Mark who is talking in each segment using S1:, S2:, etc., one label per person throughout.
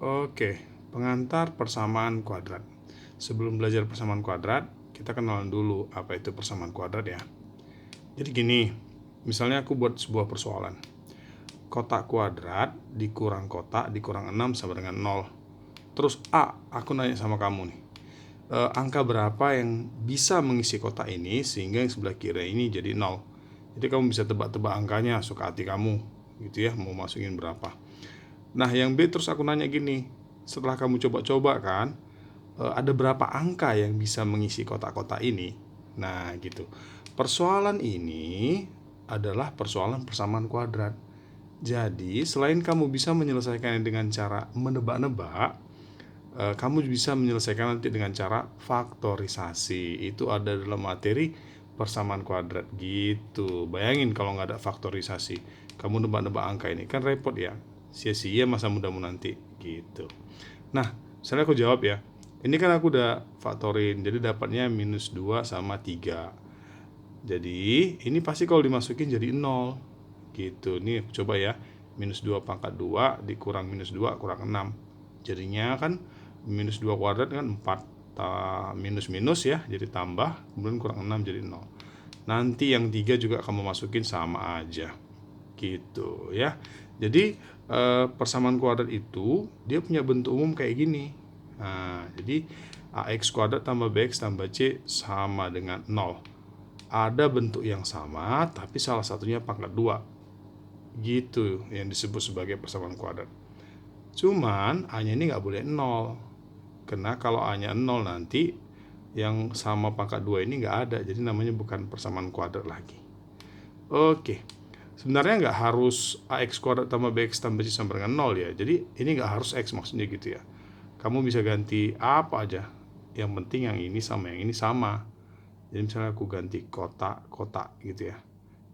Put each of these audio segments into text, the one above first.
S1: Oke, pengantar persamaan kuadrat. Sebelum belajar persamaan kuadrat, kita kenalan dulu apa itu persamaan kuadrat ya. Jadi gini, misalnya aku buat sebuah persoalan. Kotak kuadrat dikurang kotak dikurang 6 sama dengan 0. Terus aku nanya sama kamu nih. Angka berapa yang bisa mengisi kotak ini sehingga yang sebelah kiri ini jadi 0. Jadi kamu bisa tebak-tebak angkanya, suka hati kamu gitu ya, mau masukin berapa. Nah yang B terus aku nanya gini, setelah kamu coba-coba kan, ada berapa angka yang bisa mengisi kotak-kotak ini. Nah gitu. Persoalan ini adalah persoalan persamaan kuadrat. Jadi selain kamu bisa menyelesaikannya dengan cara menebak-nebak, kamu bisa menyelesaikan nanti dengan cara faktorisasi. Itu ada dalam materi persamaan kuadrat gitu. Bayangin kalau nggak ada faktorisasi, kamu nebak-nebak angka ini kan repot ya, sia-sia masa mudamu nanti gitu. Nah, misalnya aku jawab ya, ini kan aku udah faktorin, jadi dapatnya minus 2 sama 3. Jadi ini pasti kalau dimasukin jadi 0 gitu. Nih coba ya, minus 2 pangkat 2 dikurang minus 2 kurang 6. Jadinya kan minus 2 kuadrat kan 4, minus minus ya, jadi tambah, kemudian kurang 6 jadi 0. Nanti yang 3 juga kamu masukin sama aja gitu ya. Jadi persamaan kuadrat itu dia punya bentuk umum kayak gini. Nah, jadi ax kuadrat tambah bx tambah c sama dengan 0. Ada bentuk yang sama tapi salah satunya pangkat 2. Gitu yang disebut sebagai persamaan kuadrat. Cuman A-nya ini nggak boleh 0. Karena kalau A-nya 0 nanti yang sama pangkat 2 ini nggak ada. Jadi namanya bukan persamaan kuadrat lagi. Oke. Sebenarnya nggak harus ax kuadrat tambah bx tambah c sama dengan 0 ya. Jadi ini nggak harus x maksudnya gitu ya. Kamu bisa ganti apa aja. Yang penting yang ini sama yang ini sama. Jadi misalnya aku ganti kotak gitu ya.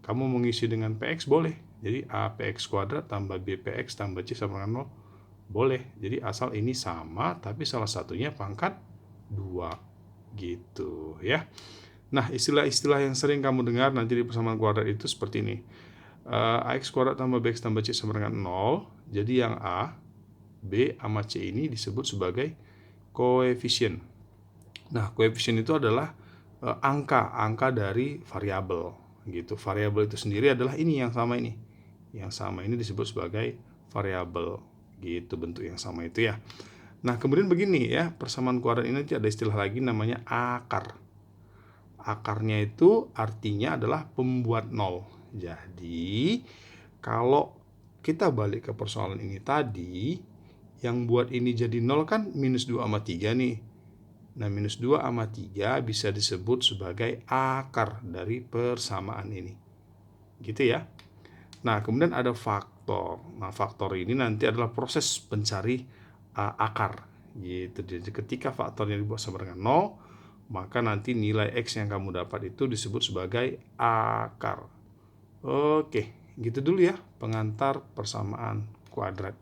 S1: Kamu mengisi dengan px boleh. Jadi a px kuadrat tambah b px tambah c sama dengan 0 boleh. Jadi asal ini sama tapi salah satunya pangkat 2 gitu ya. Nah, istilah-istilah yang sering kamu dengar nanti di persamaan kuadrat itu seperti ini. Ax kuadrat tambah bx tambah c sama dengan 0. Jadi yang a, b, sama c ini disebut sebagai koefisien. Nah, koefisien itu adalah angka dari variabel gitu. Variabel itu sendiri adalah ini yang sama ini. Yang sama ini disebut sebagai variabel gitu, bentuk yang sama itu ya. Nah, kemudian begini ya, persamaan kuadrat ini ada istilah lagi namanya akar. Akarnya itu artinya adalah pembuat nol. Jadi, kalau kita balik ke persoalan ini tadi, yang buat ini jadi nol kan minus 2 sama 3 nih. Nah, minus 2 sama 3 bisa disebut sebagai akar dari persamaan ini. Gitu ya. Nah, kemudian ada faktor. Nah, faktor ini nanti adalah proses pencari akar. Gitu. Jadi ketika faktornya dibuat sama dengan 0, maka nanti nilai X yang kamu dapat itu disebut sebagai akar. Oke, gitu dulu ya pengantar persamaan kuadrat.